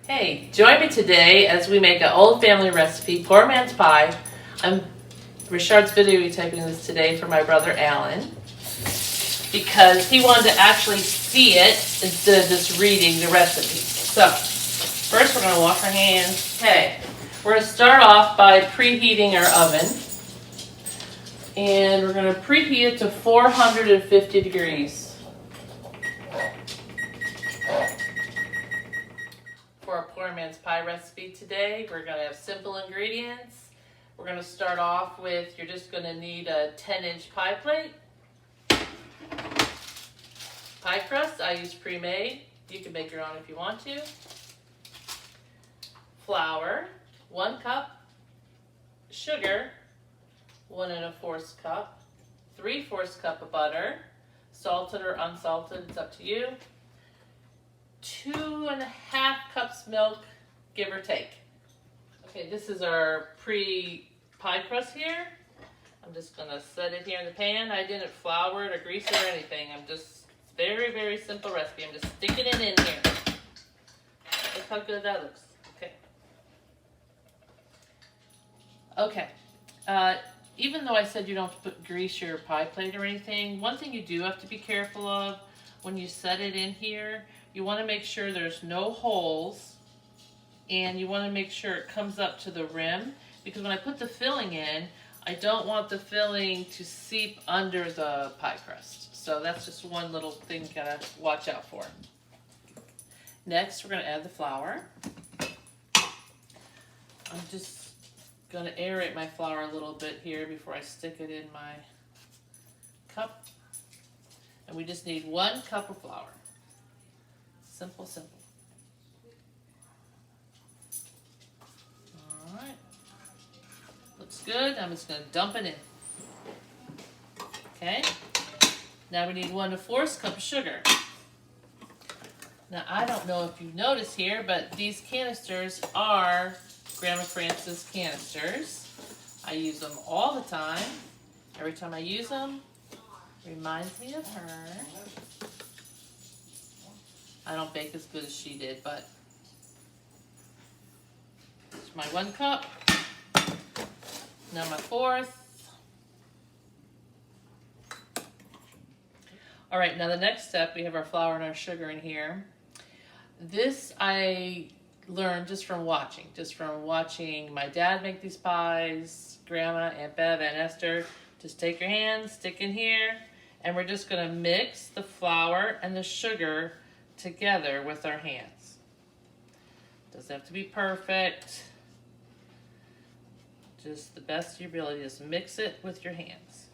Hey, join me today as we make an old family recipe, poor man's pie. I'm Richard's videotaping this today for my brother Alan because he wanted to actually see it instead of just reading the recipe. So, first we're going to wash our hands. Okay, we're going to start off by preheating our oven. And we're going to preheat it to 450 degrees. For our poor man's pie recipe today, we're going to have simple ingredients. We're going to start off with, you're just going to need a 10-inch pie plate. Pie crust, I use pre-made. You can make your own if you want to. Flour, 1 cup. Sugar, 1 1/4 cup. 3/4 cup of butter, salted or unsalted, it's up to you. 2.5 cups milk, give or take. Okay, this is our pre-pie crust here. I'm just gonna set it here in the pan. I didn't flour it or grease it or anything. I'm just, very, very simple recipe. I'm just sticking it in here. Look how good that looks. Okay. Even though I said you don't have to grease your pie plate or anything, one thing you do have to be careful of when you set it in here, you want to make sure there's no holes, and you want to make sure it comes up to the rim, because when I put the filling in, I don't want the filling to seep under the pie crust. So that's just one little thing you gotta watch out for. Next, we're gonna add the flour. I'm just going to aerate my flour a little bit here before I stick it in my cup. And we just need 1 cup of flour. Simple, simple. Alright. Looks good. I'm just going to dump it in. Okay. Now we need 1 1/4 cup of sugar. Now I don't know if you notice here, but these canisters are Grandma Frances canisters. I use them all the time. Every time I use them, reminds me of her. I don't bake as good as she did, but it's my 1 cup. Now my 4th. All right, now the next step, we have our flour and our sugar in here. This I learned just from watching my dad make these pies, Grandma, Aunt Bev, and Esther. Just take your hands, stick in here, and we're just going to mix the flour and the sugar together with our hands. Doesn't have to be perfect. Just the best of your ability. Just mix it with your hands.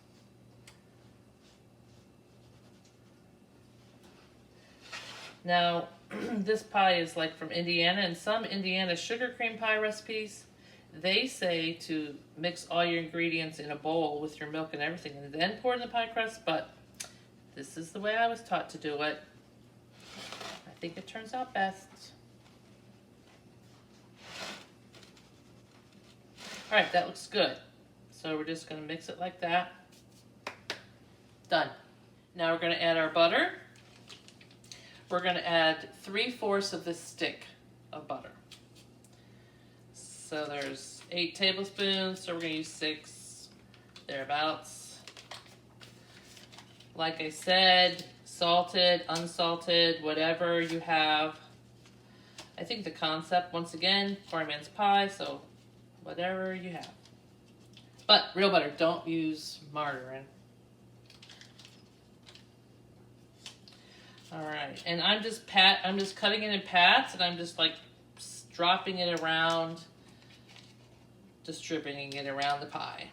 Now, this pie is like from Indiana, and some Indiana sugar cream pie recipes, they say to mix all your ingredients in a bowl with your milk and everything and then pour in the pie crust, but this is the way I was taught to do it. I think it turns out best. Alright, that looks good. So we're just going to mix it like that. Done. Now we're going to add our butter. We're going to add 3/4 of this stick of butter. So there's 8 tablespoons, so we're going to use 6, thereabouts. Like I said, salted, unsalted, whatever you have. I think the concept, once again, poor man's pie, so whatever you have. But real butter, don't use margarine. All right, and I'm just cutting it in pats, and I'm just like dropping it around, distributing it around the pie.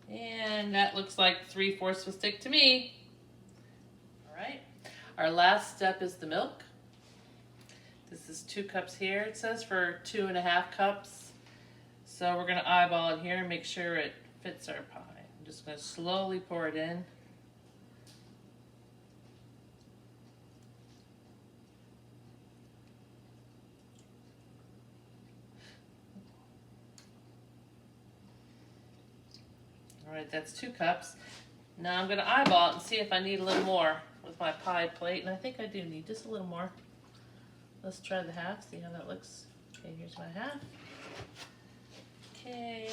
And that looks like 3/4 of a stick to me. All right, our last step is the milk. This is 2 cups here. It says for 2.5 cups. So we're gonna eyeball it here and make sure it fits our pie. I'm just going to slowly pour it in. All right, that's 2 cups. Now I'm going to eyeball it and see if I need a little more with my my pie plate, and I think I do need just a little more. Let's try the half, see how that looks. Okay, here's my half. Okay.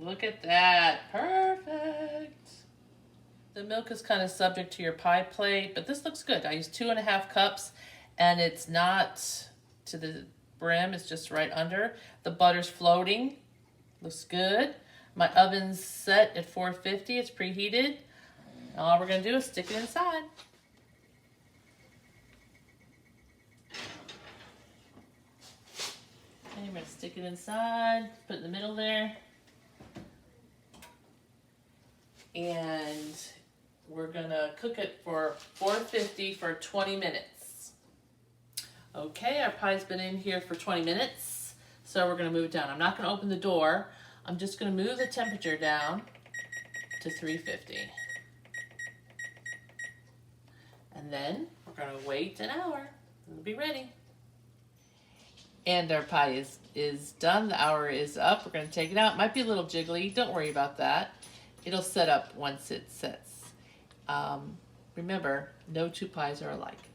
Look at that, perfect. The milk is kind of subject to your pie plate, but this looks good. I used 2.5 cups, and it's not to the brim, it's just right under. The butter's floating, looks good. My oven's set at 450, it's preheated. All we're gonna do is stick it inside. Okay, we're gonna stick it inside, put it in the middle there. And we're gonna cook it for 450 for 20 minutes. Okay, our pie's been in here for 20 minutes, so we're gonna move it down. I'm not gonna open the door. I'm just gonna move the temperature down to 350. And then we're gonna wait an hour. It'll be ready. And our pie is done. The hour is up. We're gonna take it out. It might be a little jiggly. Don't worry about that. It'll set up once it sets. Remember, no two pies are alike.